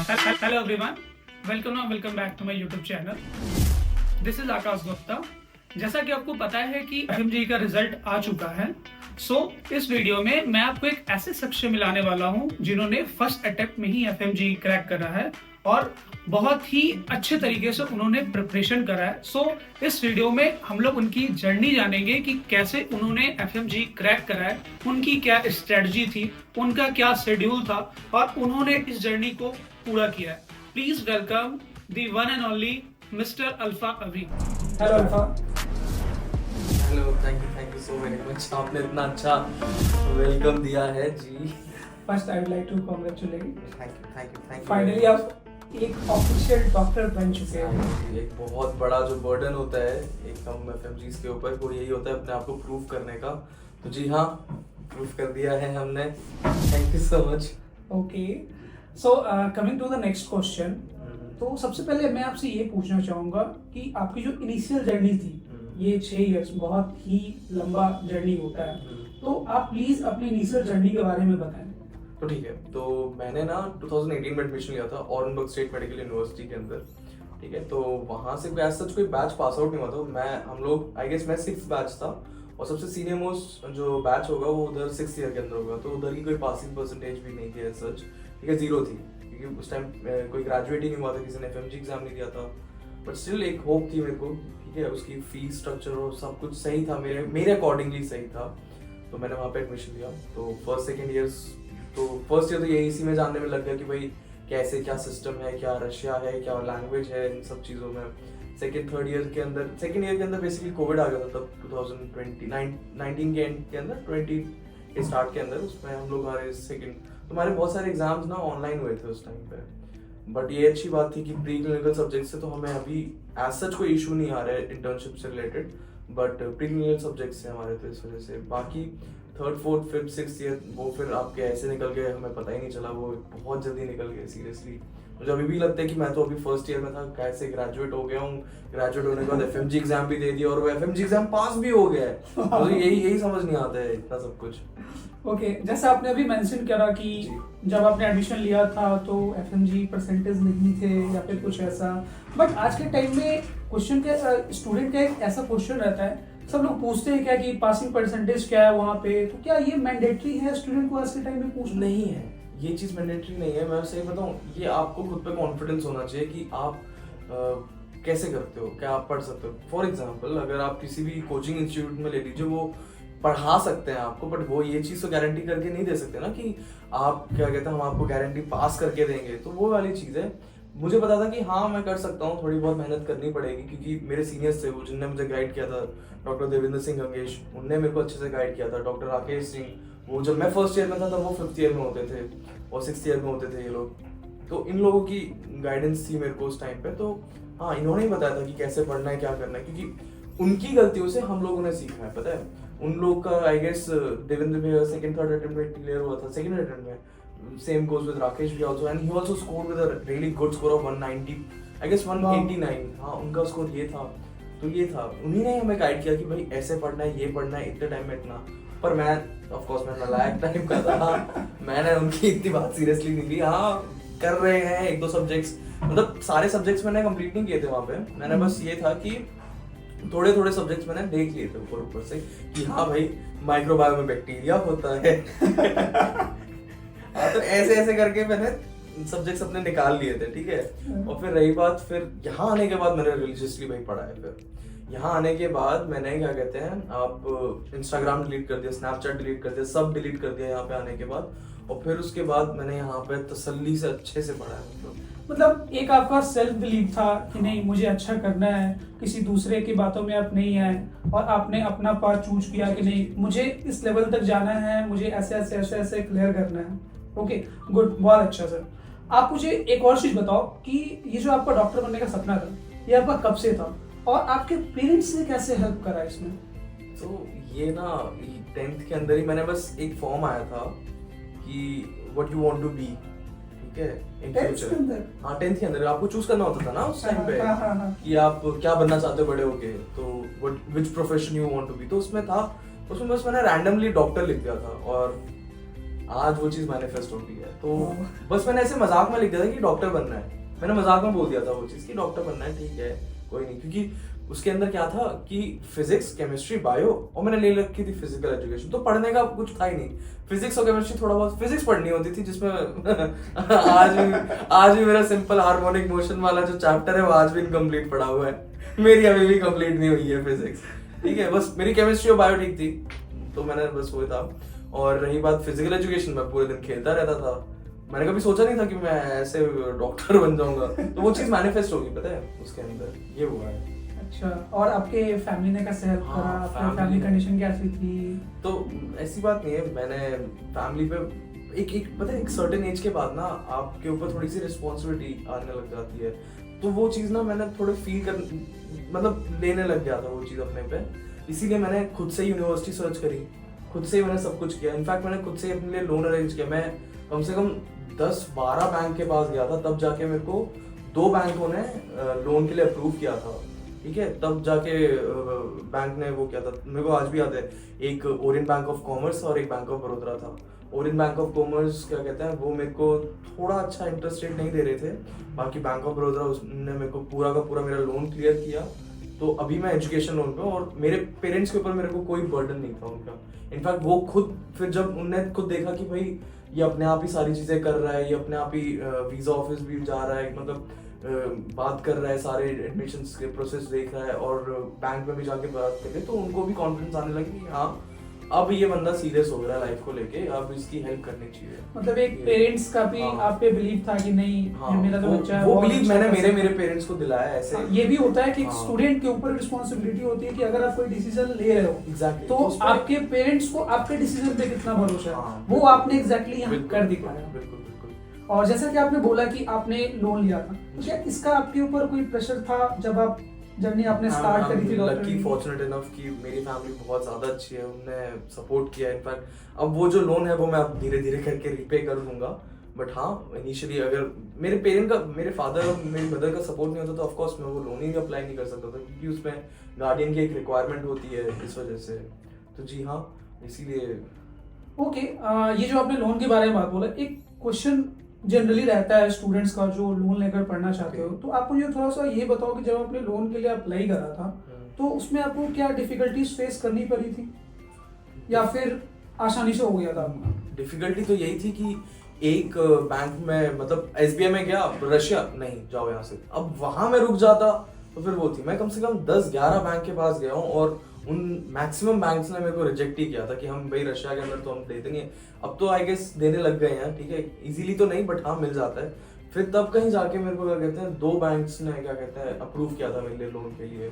Hello everyone, welcome back to my YouTube channel. This is आकाश गुप्ता. जैसा कि आपको पता है कि FMG का रिजल्ट आ चुका है. इस वीडियो में मैं आपको एक ऐसे शख्स से मिलाने वाला हूं जिन्होंने फर्स्ट अटेम्प्ट में ही FMG क्रैक करा है और बहुत ही अच्छे तरीके से उन्होंने प्रिपरेशन करा है. इस वीडियो में हम लोग उनकी जर्नी जानेंगे कि कैसे उन्होंने FMG क्रैक करा है, उनकी क्या स्ट्रेटजी थी, उनका क्या शेड्यूल था और उन्होंने इस जर्नी को पूरा किया है. Please welcome the one and only mister Alpha अभी. Hello Alpha. Hello, thank you so very much. आपने इतना अच्छा वेलकम दिया है जी. First I would like to congratulate. Thank you. Finally आप एक ऑफिशियल डॉक्टर बन चुके हैं. एक बहुत बड़ा जो बर्डन होता है एक हम FMGs के ऊपर, वो यही होता है अपने आप को प्रूव करने का. तो जी हाँ, प्रूव कर दिया है हमने. Thank you so much. Okay, so coming to the next question. तो सबसे पहले मैं आपसे ये पूछना चाहूँगा कि आपकी जो इनिशियल जर्नी थी, ये 6 इयर्स बहुत ही लंबा जर्नी होता है, तो आप प्लीज अपनी इनिशियल जर्नी के बारे में बताएं. तो ठीक है, तो मैंने ना 2018 में एडमिशन लिया था ऑरेंजबर्ग स्टेट मेडिकल यूनिवर्सिटी के अंदर. ठीक है, तो वहाँ से एज सच कोई बैच पास आउट नहीं हुआ था. हम लोग आई गेस मैं 6th बैच था और सबसे सीनियर मोस्ट जो बैच होगा वो उधर 6th ईयर के अंदर होगा. तो उधर की कोई पासिंग परसेंटेज भी नहीं थी एज सच. ठीक है, 0 थी क्योंकि उस टाइम कोई ग्रेजुएट ही नहीं हुआ था, किसी ने FMG एग्जाम नहीं दिया था. बट स्टिल एक होप थी मेरे को. ठीक है, उसकी फीस स्ट्रक्चर और सब कुछ सही था, मेरे अकॉर्डिंगली सही था. तो मैंने वहाँ पे एडमिशन लिया. तो फर्स्ट ईयर तो यही इसी में जानने में लग गया कि भाई कैसे क्या सिस्टम है, क्या रशिया है, क्या लैंग्वेज है, इन सब चीज़ों में. सेकेंड ईयर के अंदर बेसिकली कोविड आ गया था तब 2019 के एंड के अंदर, 20 के स्टार्ट के अंदर. उसमें हम लोग हमारे हमारे बहुत सारे एग्जाम्स ना ऑनलाइन हुए थे उस टाइम पे. बट ये अच्छी बात थी कि प्री क्लिनिकल सब्जेक्ट से तो हमें अभी एज सच कोई इशू नहीं आ रहा है इंटर्नशिप से related, but pre clinical subject से हमारे तो इस वजह से. बाकी 3rd 4th 5th 6th year वो फिर आपके ऐसे निकल गए, हमें पता ही नहीं चला, वो बहुत जल्दी निकल गए. सीरियसली मुझे अभी भी लगता है कि मैं तो अभी फर्स्ट ईयर में था, कैसे ग्रेजुएट हो गया हूँ. ग्रेजुएट होने के बाद FMG एग्जाम भी दे दिया और वो FMG एग्जाम पास भी हो गया है. मुझे यही समझ नहीं आता है इतना सब कुछ. ओके, जैसा आपने अभी मेंशन करा कि जब आपने एडमिशन लिया था तो FMG परसेंटेज नहीं थे या फिर कुछ ऐसा. बट आज के टाइम में क्वेश्चन का स्टूडेंट का एक ऐसा क्वेश्चन रहता है, सब लोग पूछते हैं क्या कि पासिंग परसेंटेज क्या है वहाँ पे, तो क्या ये मैंडेटरी है स्टूडेंट को आज के टाइम में पूछना? नहीं है, ये चीज़ मैंडेटरी नहीं है. मैं सही बताऊँ, ये आपको खुद पे कॉन्फिडेंस होना चाहिए कि आप कैसे करते हो, क्या आप पढ़ सकते हो. फॉर एग्जाम्पल अगर आप किसी भी कोचिंग इंस्टीट्यूट में ले लीजिए, वो पढ़ा सकते हैं आपको, बट वो ये चीज़ तो गारंटी करके नहीं दे सकते ना कि आप क्या कहते हैं हम आपको गारंटी पास करके देंगे. तो वो वाली चीज़ है. मुझे पता था कि हाँ मैं कर सकता हूँ, थोड़ी बहुत मेहनत करनी पड़ेगी क्योंकि मेरे सीनियर्स थे वो जिनने मुझे गाइड किया था. डॉक्टर देवेंद्र सिंह गंगेश, उनने मेरे को अच्छे से गाइड किया था. डॉक्टर राकेश सिंह, वो जब मैं फर्स्ट ईयर में था तब वो 5th ईयर में होते थे और 6th ईयर में होते थे ये लोग. तो इन लोगों की गाइडेंस थी मेरे को उस टाइम पे. तो हाँ, इन्होंने ही बताया था कि कैसे पढ़ना है, क्या करना है, क्योंकि उनकी गलतियों से हम लोगों ने सीखा है. पता है उन लोग का आई गेस देवेंद्र भैया 2nd 3rd अटेम्प्ट में क्लियर हुआ था. 2nd अटेम्प्ट में same goes with Rakesh bhi also, and he also scored with a really good score of 190, I guess 189. हाँ, उनका स्कोर ये था. तो ये था, उन्हीं ने हमें गाइड किया कि भाई ऐसे पढ़ना है, ये पढ़ना है, इतने टाइम में इतना. पर मैं ऑफ कोर्स मैं नालायक टाइप का था. मैंने उनकी इतनी बात सीरियसली नहीं ली. हाँ, कर रहे हैं 1-2 सब्जेक्ट्स, मतलब सारे सब्जेक्ट्स मैंने कंप्लीट नहीं किए थे वहाँ पे. मैंने बस ये था कि थोड़े सब्जेक्ट्स मैंने देख लिए थे ऊपर से कि हाँ भाई माइक्रोबायो में बैक्टीरिया होता है. हाँ, तो ऐसे करके मैंने सब्जेक्ट्स अपने निकाल लिए थे. ठीक है, और फिर रही बात, फिर यहाँ आने के बाद मैंने रिलीजियसली भाई पढ़ा है. फिर यहाँ आने के बाद मैंने क्या कहते हैं, आप इंस्टाग्राम डिलीट कर दिया, स्नैपचैट डिलीट कर दिया, सब डिलीट कर दिया यहाँ पे आने के बाद. और फिर उसके बाद मैंने यहाँ पे तसल्ली से अच्छे से पढ़ा है. मतलब एक आपका सेल्फ बिलीफ था कि नहीं मुझे अच्छा करना है, किसी दूसरे की बातों में आप नहीं आए और आपने अपना पाथ चूज किया कि नहीं मुझे इस लेवल तक जाना है, मुझे ऐसे क्लियर करना है. ओके, गुड, बहुत अच्छा सर. आप मुझे एक और चीज बताओ कि ये जो आपका डॉक्टर बनने का सपना था, ये आपका कब से था और आपके पेरेंट्स ने कैसे हेल्प करा इसमें? तो ये ना 10th के अंदर ही मैंने बस एक फॉर्म आया था कि what you want to be. ठीक है, इन फ्यूचर. हाँ, 10th के अंदर आपको चूज करना होता था ना उस टाइम पे कि आप क्या बनना चाहते हो बड़े होके, तो which profession you want to be. तो उसमें था, उसमें बस मैंने रैंडमली डॉक्टर लिख दिया था. और आज वो चीज मैनिफेस्ट होती है। तो बस मैंने ऐसे मजाक में लिख दिया था कि डॉक्टर बनना है, मैंने मजाक में बोल दिया था वो चीज कि डॉक्टर बनना है, ठीक है कोई नहीं, क्योंकि उसके अंदर क्या था कि फिजिक्स, केमिस्ट्री, बायो, और मैंने ले रखी थी फिजिकल एजुकेशन, तो पढ़ने का कुछ था ही नहीं। फिजिक्स और केमिस्ट्री थोड़ा बहुत फिजिक्स पढ़नी होती थी, जिसमें आज भी मेरा सिंपल हार्मोनिक मोशन वाला जो चैप्टर है वो आज भी इनकम्प्लीट पड़ा हुआ है, मेरी अभी भी कंप्लीट नहीं हुई है फिजिक्स, ठीक है। बस मेरी केमिस्ट्री और बायो ठीक थी, तो मैंने बस वो था। और रही बात फिजिकल एजुकेशन, मैं पूरे दिन खेलता रहता था, मैंने कभी सोचा नहीं था कि मैं ऐसे डॉक्टर बन जाऊंगा, तो वो चीज मैनिफेस्ट होगी, पता है उसके अंदर ये हुआ है। अच्छा, और आपके फैमिली ने कैसे हेल्प करा? आपकी फैमिली कंडीशन कैसी थी? तो ऐसी बात नहीं है, मैंने फैमिली पे एक पता है एक सर्टेन एज के बाद ना आपके ऊपर थोड़ी सी रिस्पॉन्सिबिलिटी आने लग जाती है, तो वो चीज़ ना मैंने थोड़े फील कर मतलब लेने लग गया था वो चीज़ अपने पे, इसीलिए मैंने खुद से यूनिवर्सिटी सर्च करी, खुद से ही मैंने सब कुछ किया। इनफैक्ट मैंने खुद से अपने लिए लोन अरेंज किया, मैं कम से कम 10-12 बैंक के पास गया था, तब जाके मेरे को 2 बैंकों ने लोन के लिए अप्रूव किया था, ठीक है। तब जाके बैंक ने वो किया था, मेरे को आज भी याद है, एक ओरिएंट बैंक ऑफ कॉमर्स और एक बैंक ऑफ बड़ौदा था। ओरिएंट बैंक ऑफ कॉमर्स क्या कहते हैं, वो मेरे को थोड़ा अच्छा इंटरेस्ट रेट नहीं दे रहे थे, बाकी बैंक ऑफ बड़ौदा उसने मेरे को पूरा का पूरा मेरा लोन क्लियर किया। तो अभी मैं एजुकेशन लोन पे हूँ, और मेरे पेरेंट्स के ऊपर मेरे को कोई बर्डन नहीं था उनका। इनफैक्ट वो खुद फिर जब उनने खुद देखा कि भाई ये अपने आप ही सारी चीज़ें कर रहा है, ये अपने आप ही वीज़ा ऑफिस भी जा रहा है, मतलब बात कर रहा है, सारे एडमिशन्स के प्रोसेस देख रहा है, और बैंक में भी जाके बात करे, तो उनको भी कॉन्फिडेंस आने लगे कि हाँ अब ये बंदा सीरियस हो गया लाइफ को लेके, अब इसकी हेल्प करनी चाहिए। मतलब एक पेरेंट्स का भी आप पे बिलीव था कि नहीं, हाँ, मेरा तो बच्चा है, वो बिलीव अच्छा मैंने मेरे पेरेंट्स को दिलाया ऐसे। ये भी होता है कि हाँ, स्टूडेंट के ऊपर रिस्पॉन्सिबिलिटी होती है कि अगर आप कोई डिसीजन ले रहे हो Exactly, तो आपके पेरेंट्स को आपके डिसीजन पे कितना भरोसा है, हाँ, वो आपने एग्जैक्टली यहाँ कर दिखाया। बिल्कुल बिल्कुल। और जैसा कि आपने बोला कि आपने लोन लिया था, तो क्या इसका आपके ऊपर कोई प्रेशर था जब आप जर्नी आपने स्टार्ट करी थी? लकी फॉर्चुनेट इनफ कि मेरी फैमिली बहुत ज़्यादा अच्छी है, उन्होंने सपोर्ट किया। इनफैक्ट अब वो जो लोन है वो मैं अब धीरे धीरे करके रिपे कर दूंगा, बट हाँ इनिशियली अगर मेरे फादर और मेरी मदर का सपोर्ट नहीं होता तो ऑफकोर्स मैं वो लोन ही अप्लाई नहीं कर सकता था, क्योंकि उसमें गार्डियन की एक रिक्वायरमेंट होती है इस वजह से। तो जी हाँ, इसीलिए। ओके, ये जो आपने लोन के बारे में बात बोला, एक क्वेश्चन जनरली रहता है स्टूडेंट्स का जो लोन लेकर पढ़ना चाहते हो, तो आप मुझे थोड़ा सा ये बताओ कि जब आपने लोन के लिए अप्लाई करा था तो उसमें आपको क्या डिफिकल्टीज फेस करनी पड़ी थी, या फिर आसानी से हो गया था आपका? डिफिकल्टी तो यही थी कि एक बैंक में, मतलब एसबीआई में गया, रशिया नहीं जाओ यहाँ से, अब वहां में रुक जाता तो फिर वो थी। मैं कम से कम 10-11 बैंक के पास गया हूँ, और उन मैक्सिमम बैंक्स ने मेरे को रिजेक्ट ही किया था कि हम भाई रशिया के अंदर तो हम देते नहीं है। अब तो आई गेस देने लग गए हैं, ठीक है, इजीली तो नहीं बट हाँ मिल जाता है। फिर तब कहीं जाके मेरे को क्या कहते हैं 2 बैंक्स ने क्या कहते हैं अप्रूव किया था मेरे लिए लोन के लिए।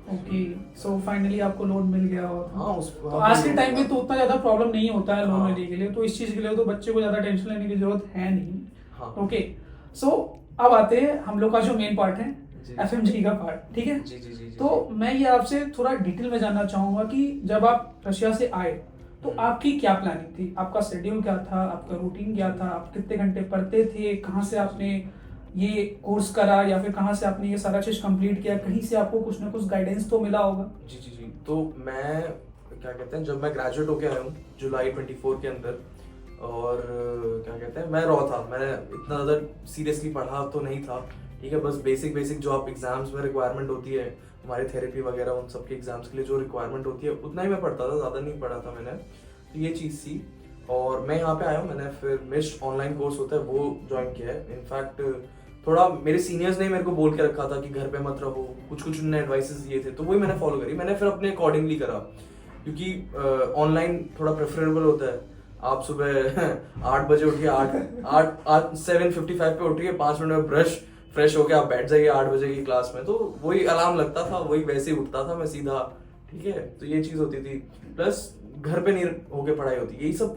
ओके, सो फाइनली आपको लोन मिल गया। और हाँ, तो आज के टाइम में तो उतना ज्यादा प्रॉब्लम नहीं होता है लोन लेने के लिए, तो इस चीज के लिए तो बच्चे को ज्यादा टेंशन लेने की जरूरत है नहीं। हाँ। ओके, सो अब आते हैं हम लोग का जो मेन पार्ट है, एफएमजी का पार्ट, ठीक है। जी जी जी। तो मैं ये आपसे थोड़ा डिटेल में जानना चाहूंगा कि जब आप रशिया से आए तो आपकी क्या प्लानिंग थी, आपका शेड्यूल क्या था, आपका रूटीन क्या था, आप कितने घंटे पढ़ते थे, कहाँ से आपने ये कोर्स करा, या फिर कहाँ से आपने ये सारा चीज कंप्लीट किया, कहीं से आपको कुछ ना कुछ गाइडेंस तो मिला होगा? जी जी जी। तो मैं क्या कहते हैं जब मैं ग्रेजुएट होके आया हूँ जुलाई 24 के अंदर, और क्या कहते हैं मैं रॉ था, मैंने इतना ज़्यादा सीरियसली पढ़ा तो नहीं था, ठीक है। बस बेसिक जो आप एग्जाम्स में रिक्वायरमेंट होती है, हमारे थेरेपी वगैरह उन सब के एग्जाम्स के लिए जो रिक्वायरमेंट होती है उतना ही मैं पढ़ता था, ज़्यादा नहीं पढ़ा था मैंने। तो ये चीज़ थी, और मैं यहाँ पे आया हूँ, मैंने फिर मिस्ट ऑनलाइन कोर्स होता है वो ज्वाइन किया है। इनफैक्ट थोड़ा मेरे सीनियर्स ने मेरे को बोल के रखा था कि घर पे मत रहो, कुछ उन्होंने एडवाइसेस दिए थे, तो वही मैंने फॉलो करी। मैंने फिर अपने अकॉर्डिंगली करा, क्योंकि ऑनलाइन थोड़ा प्रेफरेबल होता है। आप सुबह 8 बजे उठिए, 7:55 पे उठिए, 5 मिनट में फ्रेश होके आप बैठ जाइए 8 बजे की क्लास में, तो वही अलार्म लगता था, वही वैसे ही उठता था मैं सीधा, ठीक है। तो ये चीज़ होती थी, प्लस घर पे नहीं होके पढ़ाई होती। ये सब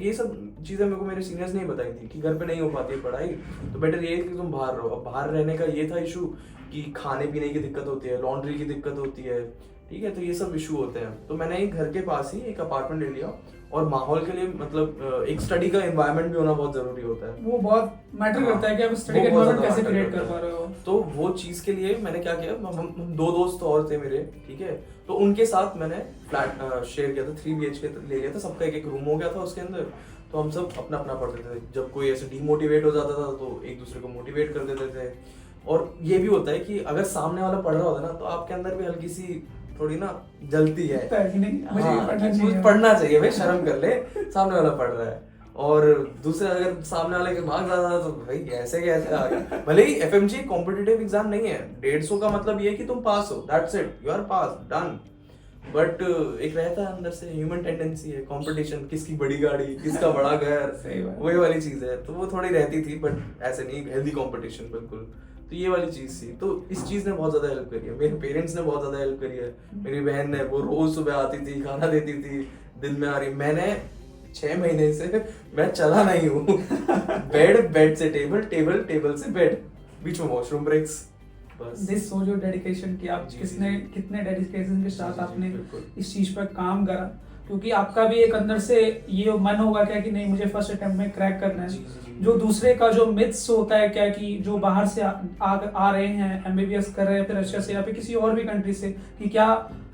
चीज़ें मेरे को मेरे सीनियर्स ने बताई थी कि घर पे नहीं हो पाती है पढ़ाई, तो बेटर ये है कि तुम बाहर रहो। अब बाहर रहने का ये था इशू कि खाने पीने की दिक्कत होती है, लॉन्ड्री की दिक्कत होती है, ठीक है, तो ये सब इशू होते हैं। तो मैंने एक घर के पास ही एक अपार्टमेंट ले लिया, और माहौल के लिए मतलब एक स्टडी का एनवायरनमेंट भी होना बहुत जरूरी होता है। वो बहुत मैटर करता है कि आप स्टडी का एनवायरनमेंट कैसे क्रिएट कर पा रहे हो। तो वो चीज़ के लिए मैंने क्या किया, हम 2 दोस्त और थे मेरे, ठीक है, तो उनके साथ मैंने फ्लैट शेयर किया था, 3 BHK ले लिया था, सबका एक रूम हो गया था उसके अंदर। तो हम सब अपना अपना पढ़ते थे। जब कोई ऐसे डीमोटिवेट हो जाता था तो एक दूसरे को मोटिवेट कर देते थे। और ये भी होता है कि अगर सामने वाला पढ़ रहा होता है ना, तो आपके अंदर भी हल्की सी थोड़ी ना जलती है, पढ़ना चाहिए भाई, शर्म कर ले, सामने वाला पढ़ रहा है। और दूसरे अगर सामने वाले के मार्क्स ज्यादा तो भाई ऐसे कैसे आ गए। भले ही एफएमजी कॉम्पिटिटिव एग्जाम नहीं है, 150 का मतलब ये है कि तुम पास हो, that's it, you are pass, done. But एक रहता है अंदर से ह्यूमन टेंडेंसी है, कंपटीशन, किसकी बड़ी गाड़ी, किसका बड़ा घर, वही वाली चीज है। तो वो थोड़ी रहती थी, बट ऐसे नहीं हेल्दी कंपटीशन बिल्कुल। तो ये वाली चीज थी, तो इस चीज ने बहुत ज्यादा हेल्प करी है। मेरे पेरेंट्स ने बहुत ज्यादा हेल्प करी है। मेरी बहन ने, वो रोज सुबह आती थी, खाना देती थी, दिन में आ रही। मैंने 6 महीने से मैं चला नहीं हूँ। बेड से टेबल, टेबल से बेड, बीच में वॉशरूम ब्रेक्स, बस। दिस शोज योर डेडिकेशन कि आप कितने डेडिकेशन के साथ आपने इस चीज पर काम करा, क्योंकि आपका भी एक अंदर से ये मन होगा क्या कि नहीं मुझे फर्स्ट अटेम्प्ट में क्रैक करना है। जो दूसरे का जो मिथ्स होता है क्या कि जो बाहर से आ रहे हैं, एमबीबीएस कर रहे हैं फिर रशिया से या फिर किसी और भी कंट्री से, कि क्या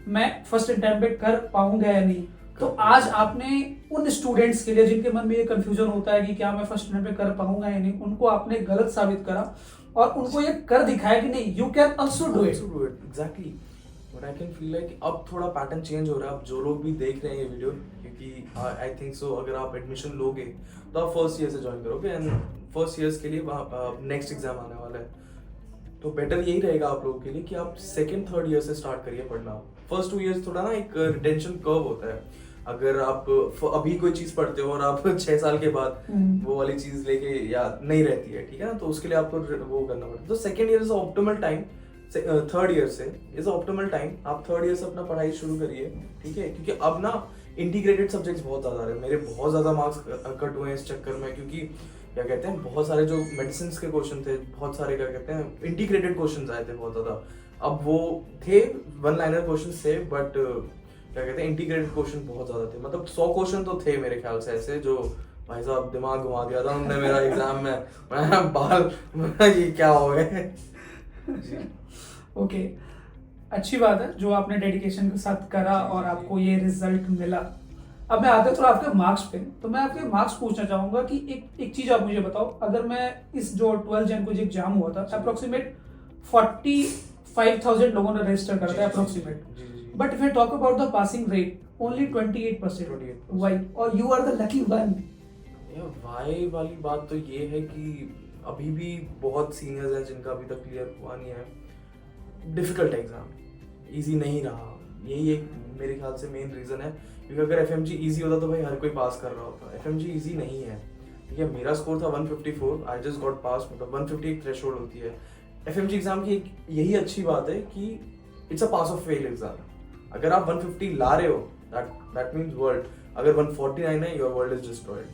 मैं फर्स्ट अटेम्प्ट में कर पाऊंगा या नहीं। तो आज आपने उन स्टूडेंट्स के लिए जिनके मन में ये कंफ्यूजन होता है कि क्या मैं फर्स्ट अटेम्प्ट में कर पाऊंगा या नहीं, उनको आपने गलत साबित करा और उनको ये कर दिखाया कि नहीं, you can also do it. Exactly, but I can feel like अब थोड़ा पैटर्न चेंज हो रहा है। अब जो लोग भी देख रहे हैं ये वीडियो, क्योंकि आई थिंक सो अगर आप एडमिशन लोगे तो आप फर्स्ट ईयर से ज्वाइन करोगे, एंड फर्स्ट ईयर्स के लिए नेक्स्ट एग्जाम आने वाला है। तो बेटर यही रहेगा आप लोगों के लिए कि आप सेकेंड थर्ड ईयर से स्टार्ट करिए पढ़ना। फर्स्ट 2 ईयर्स थोड़ा ना एक रिटेंशन कर्व होता है। अगर आप अभी कोई चीज पढ़ते हो और आप 6 साल के बाद वो वाली चीज लेके याद नहीं रहती है, ठीक है ना, तो उसके लिए आपको वो करना पड़ता है। तो second year is optimal time, third year से इज ऑप्टिमल टाइम। आप थर्ड ईयर से अपना पढ़ाई शुरू करिए, ठीक है, क्योंकि अब ना इंटीग्रेटेड सब्जेक्ट्स बहुत ज्यादा आ रहे हैं। मेरे बहुत ज्यादा मार्क्स कट हुए हैं इस चक्कर में, क्योंकि क्या कहते हैं, बहुत सारे जो मेडिसिन के क्वेश्चन थे, बहुत सारे क्या कहते हैं इंटीग्रेटेड क्वेश्चन आए थे बहुत ज्यादा। अब वो थे वन लाइनर क्वेश्चन थे, बट क्या कहते हैं इंटीग्रेटेड क्वेश्चन बहुत ज्यादा थे। मतलब 100 क्वेश्चन तो थे मेरे ख्याल से ऐसे, जो भाई साहब दिमाग घुमा दिया था उन्होंने मेरा एग्जाम में। मैं बाल ये क्या हो गए। ओके, अच्छी बात है जो आपने डेडिकेशन के साथ करा और आपको ये रिजल्ट मिला। अब मैं आता थोड़ा आपके मार्क्स पे, तो मैं आपके मार्क्स पूछना चाहूंगा कि एक चीज आप मुझे बताओ। अगर मैं इस जो 12 जन को जो एग्जाम हुआ था, अप्रोक्सीमेट 45,000 लोगों ने रजिस्टर करा था approximate, but if I talk about the passing rate only 28%। Why? और you are the lucky one. Why वाली बात तो ये है कि अभी भी बहुत सीनियर्स हैं जिनका अभी तक क्लियर हुआ नहीं है। डिफिकल्ट एग्जाम, इजी नहीं रहा, यही एक मेरे ख्याल से मेन रीजन है। क्योंकि अगर एफएमजी इजी होता तो भाई हर कोई पास कर रहा होता। एफएमजी इजी नहीं है, ठीक है। मेरा स्कोर था 154, आई जस्ट गॉट पास, मतलब 150 एक थ्रेशोल्ड होती है। एफएमजी एग्जाम की यही अच्छी बात है कि इट्स अ पास और फेल एग्जाम। अगर आप 150 ला रहे हो, दैट मीन्स वर्ल्ड। अगर 149 है, योर वर्ल्ड इज डिस्ट्रॉयड।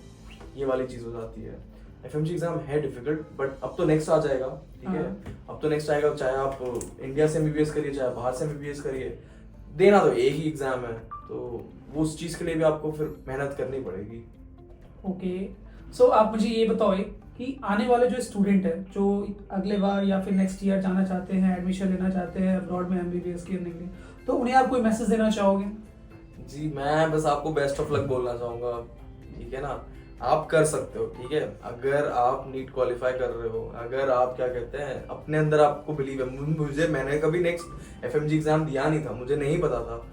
ये वाली चीज हो जाती है। एफएमजी एग्जाम है डिफिकल्ट, बट अब तो नेक्स्ट आ जाएगा, ठीक है। अब तो नेक्स्ट आएगा, चाहे आप इंडिया से एमबीबीएस करिए, चाहे बाहर से एमबीबीएस करिए, देना तो एक ही एग्जाम है। तो वो उस चीज के लिए भी आपको फिर मेहनत करनी पड़ेगी। ओके, सो आप मुझे ये बताओ कि आने वाले जो स्टूडेंट है जो अगले बार या फिर नेक्स्ट ईयर जाना चाहते हैं, एडमिशन लेना चाहते हैं अब्रॉड में एमबीबीएस करने के लिए, तो उन्हें आप कोई मैसेज देना चाहोगे? जी, मैं बस आपको बेस्ट ऑफ लक बोलना चाहूंगा, ठीक है ना। आप कर सकते हो, ठीक है। अगर आप नीट क्वालिफाई कर रहे हो, अगर आप क्या कहते हैं अपने अंदर आपको बिलीव है। मैंने कभी नेक्स्ट एफएमजी एग्जाम दिया नहीं था, मुझे नहीं पता था।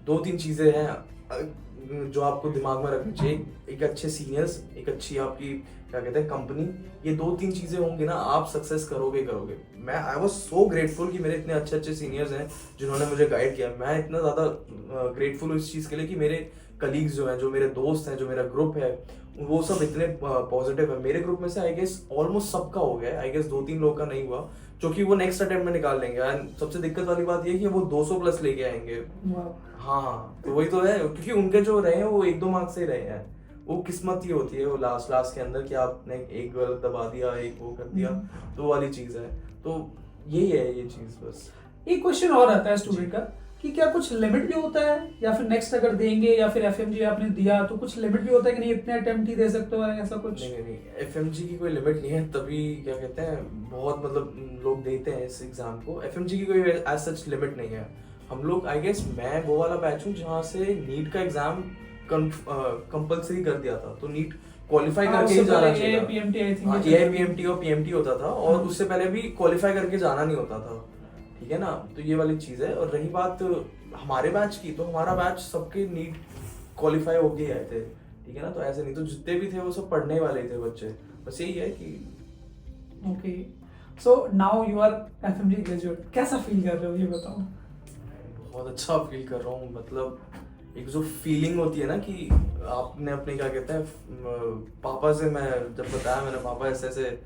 2-3 चीजें हैं जो आपको दिमाग में रखनी चाहिए। एक अच्छे सीनियर्स, एक अच्छी आपकी क्या कहते हैं कंपनी, ये 2-3 चीजें होंगी ना, आप सक्सेस करोगे। आई वॉज सो ग्रेटफुल कि मेरे इतने अच्छे सीनियर्स हैं जिन्होंने मुझे गाइड किया। मैं इतना ज्यादा ग्रेटफुल हूँ इस चीज के लिए कि मेरे कलीग्स जो हैं, जो मेरे दोस्त हैं, जो मेरा ग्रुप है, वो सब इतने पॉजिटिव है। मेरे ग्रुप में से आई गेस ऑलमोस्ट सबका हो गया है, आई गेस 2-3 लोग का नहीं हुआ, जो कि वो नेक्स्ट अटेम्प्ट में निकाल लेंगे। एंड सबसे दिक्कत वाली बात ये है कि वो 200 प्लस लेके आएंगे। हाँ, तो वही तो है, क्योंकि उनके जो रहे हैं वो 1-2 मार्क्स से रहे हैं। वो किस्मत ही होती है वो लास्ट के अंदर, कि आपने एक गलत दबा दिया, एक वो कर दिया, तो वाली चीज है। तो यही है ये चीज। बस एक क्वेश्चन और आता है स्टूडेंट का कि क्या कुछ लिमिट भी होता है, या फिर नेक्स्ट अगर देंगे या फिर एफएमजी आपने दिया तो कुछ लिमिट भी होता है कि नहीं इतने अटेम्प्ट ही दे सकते हो, ऐसा कुछ? नहीं, एफएमजी की कोई लिमिट नहीं है। तभी क्या कहते हैं बहुत मतलब लोग देते हैं इस एग्जाम को। एफएमजी की कोई एज सच लिमिट नहीं है। हम लोग आई गेस मैं वो वाला बैच हूँ जहाँ से नीट का एग्जाम कंपल्सरी कर दिया था। तो नीट क्वालिफाई करके ही जाना चाहिए था। AIPMT आई थिंक AIPMT और PMT होता था, और उससे पहले भी क्वालिफाई करके जाना नहीं होता था, ठीक है ना। तो ये वाली चीज है। और रही बात हमारे बैच की, तो हमारा बैच सबके नीट क्वालिफाई होके आए थे, ठीक है ना। तो ऐसे नहीं, तो जितने भी थे वो सब पढ़ने वाले थे बच्चे। बस यही है कि okay. So now you are FMG graduate, कैसा फील कर रहे हो ये बताओ? बहुत अच्छा फील कर रहा हूँ। मतलब एक जो फीलिंग होती है ना कि आपने अपने क्या कहते हैं पापा से, मैं जब बताया मैंने पापा ऐसे ऐसे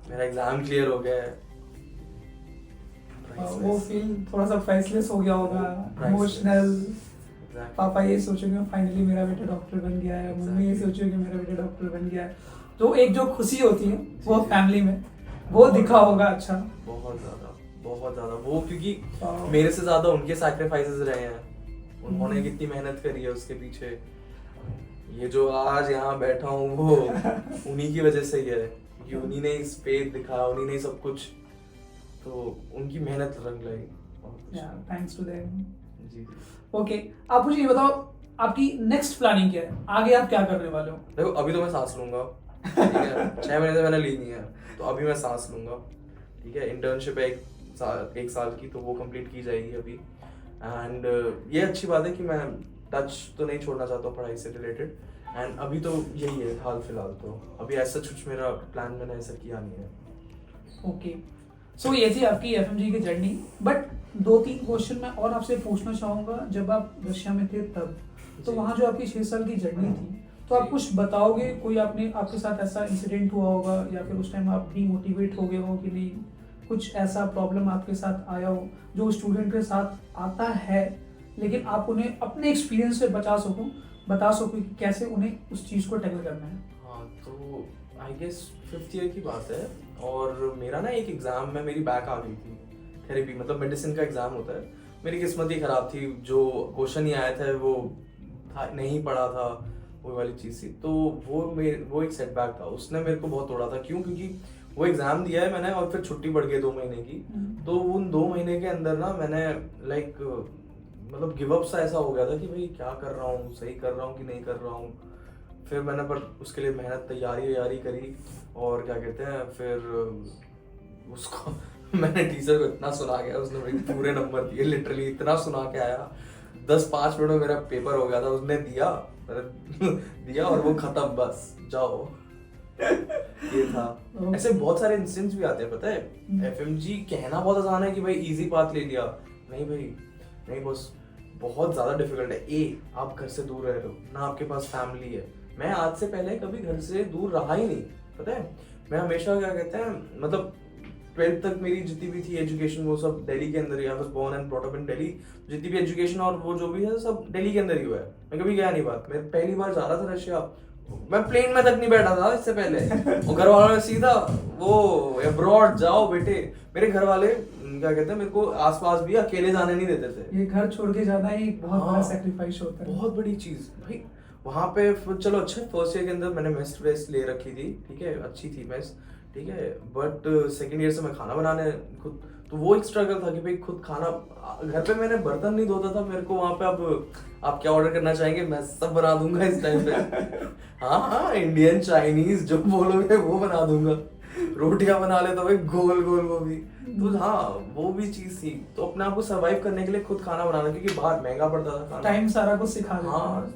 मेरा एग्जाम क्लियर हो गया है, वो फील थोड़ा सा प्राइसलेस हो गया होगा, Priceless. इमोशनल। Exactly. पापा ये सोचेंगे फाइनली मेरा बेटा डॉक्टर बन गया है, मम्मी ये सोचेंगे मेरा बेटा डॉक्टर बन गया है। तो एक जो खुशी होती है वो फैमिली में वो दिखा होगा। अच्छा, बहुत ज्यादा वो, क्योंकि वाह। मेरे से ज्यादा उनके सैक्रिफाइसेस रहे हैं, उन्होंने कितनी मेहनत करी है उसके पीछे। ये जो आज यहाँ बैठा हूँ वो उन्हीं की वजह से ही है, क्योंकि उन्हीं ने इस पेज दिखाया, उन्हीं ने सब कुछ, तो उनकी मेहनत रंग लाई। Thanks to them. जी। ओके, आप मुझे ये बताओ आपकी नेक्स्ट प्लानिंग क्या है, आगे आप क्या करने वाले हो? देखो अभी तो मैं सांस लूंगा, ठीक है। 6 महीने से मैंने ली नहीं है, तो अभी मैं सांस लूंगा, ठीक है। इंटर्नशिप है 1 साल की, तो वो कंप्लीट की जाएगी अभी। एंड ये अच्छी बात है कि मैं टच तो नहीं छोड़ना चाहता हूँ पढ़ाई से रिलेटेड। एंड अभी तो यही है हाल फिलहाल, तो अभी ऐसा कुछ मेरा प्लान मैंने ऐसा किया नहीं है। ओके, सो ये थी आपकी FMG की जर्नी। बट 2-3 क्वेश्चन मैं और आपसे पूछना चाहूंगा। जब आप रशिया में थे तब, तो जी। वहाँ जो आपकी 6 साल की जर्नी थी, तो आप कुछ बताओगे? कोई आपके साथ ऐसा इंसिडेंट हुआ होगा, या फिर उस टाइम आप डीमोटिवेट हो गए हो कि नहीं, कुछ ऐसा प्रॉब्लम आपके साथ आया हो जो स्टूडेंट के साथ आता है, लेकिन आप उन्हें अपने एक्सपीरियंस से बता सको कि कैसे उन्हें उस चीज़ को टैकल करना है? हाँ, तो आई गेस 5th ईयर की बात है, और मेरा ना एक एग्जाम में मेरी बैक आ गई थी, थेरेपी मतलब मेडिसिन का एग्जाम होता है। मेरी किस्मत ही खराब थी, जो क्वेश्चन ही आया था वो नहीं पढ़ा था, वो वाली चीज़ थी। तो वो एक सेटबैक था, उसने मेरे को बहुत तोड़ा था। क्यों? क्योंकि वो एग्जाम दिया है मैंने, और फिर छुट्टी पड़ गई 2 महीने की। तो उन 2 महीने के अंदर ना मैंने लाइक मतलब गिव अप सा ऐसा हो गया था कि भाई क्या कर रहा हूँ, सही कर रहा हूँ कि नहीं कर रहा हूँ। फिर मैंने पर उसके लिए मेहनत तैयारी करी, और क्या कहते हैं, फिर उसको मैंने टीचर को इतना सुना गया, उसने मेरे पूरे नंबर दिए, लिटरली इतना सुना के आया। 10-5 मिनट में मेरा पेपर हो गया था, उसने दिया और वो खत्म, बस जाओ। ये था। ऐसे बहुत सारे इंसिडेंट्स भी आते हैं, पता है। FMG कहना बहुत आसान है कि भाई इजी पाथ ले लिया, नहीं भाई, नहीं बस बहुत ज्यादा डिफिकल्ट है। आप घर से दूर रह रहे हो ना, आपके पास फैमिली है। मैं आज से पहले कभी घर से दूर रहा ही नहीं, पता है। मैं हमेशा क्या कहते हैं, मतलब 12th तक मेरी जितनी भी थी एजुकेशन वो सब दिल्ली के अंदर ही। I was born and brought up in Delhi. जितनी भी एजुकेशन और वो जो भी है सब दिल्ली के अंदर ही हुआ है। मैं कभी गया नहीं बात। मैं पहली बार जा रहा था रशिया, मैं प्लेन में तक नहीं बैठा था इससे पहले। और घर वालों ने सीधा वो अब्रॉड जाओ बेटे। मेरे घर वाले क्या कहते हैं, मेरे को आसपास भी अकेले जाने नहीं देते थे। ये घर छोड़ के जाना ही बहुत बड़ा सेक्रीफाइस होता है, बहुत बड़ी चीज भाई। वहाँ पे चलो अच्छा, फर्स्ट ईयर के अंदर मैंने मेस वेस ले रखी थी, ठीक है, अच्छी थी मेस, ठीक है। बट सेकेंड ईयर से मैं खाना बनाने खुद, तो वो एक स्ट्रगल था कि भाई खुद खाना, घर पे मैंने बर्तन नहीं धोता था। मेरे को वहाँ पे अब आप क्या ऑर्डर करना चाहेंगे, मैं सब बना दूंगा इस टाइम पे। हाँ, इंडियन चाइनीज जो बोलोगे वो बना दूंगा। रोटियां बना लेता भाई, गोल गोल वो भी। तो हाँ, वो भी चीज थी। तो अपने आप को सर्वाइव करने के लिए खुद खाना बनाना, क्योंकि बाहर महंगा पड़ता था खाना, टाइम सारा कुछ सिखा देता है। हाँ,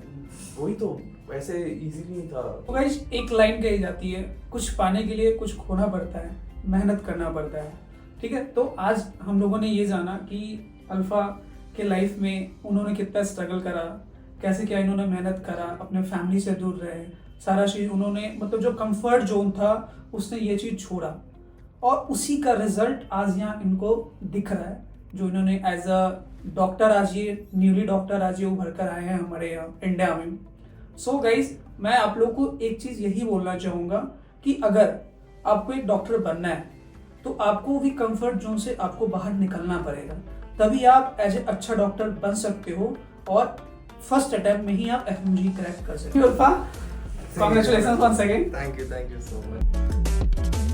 वही तो, वैसे इजी नहीं था। तो गाइस, एक लाइन कही जाती है, कुछ पाने के लिए कुछ खोना पड़ता है, मेहनत करना पड़ता है, ठीक है। तो आज हम लोगों ने ये जाना कि अल्फा के लाइफ में उन्होंने कितना स्ट्रगल करा, कैसे क्या इन्होंने मेहनत करा, अपने फैमिली से दूर रहे, सारा चीज उन्होंने, मतलब जो कंफर्ट जोन था उसने ये चीज छोड़ा, और उसी का रिजल्ट आज यहाँ इनको दिख रहा है। जो इन्होंने एज अ डॉक्टर, आज ये न्यूली डॉक्टर आज ये उभर कर आए हैं हमारे इंडिया में। सो गाइज, मैं आप लोग को एक चीज यही बोलना चाहूंगा कि अगर आपको एक डॉक्टर बनना है तो आपको भी कंफर्ट जोन से आपको बाहर निकलना पड़ेगा, तभी आप एज ए अच्छा डॉक्टर बन सकते हो, और फर्स्ट अटेम्प्ट में ही आप FMG क्रैक कर सकते हो। Congratulations once again. Thank you so much.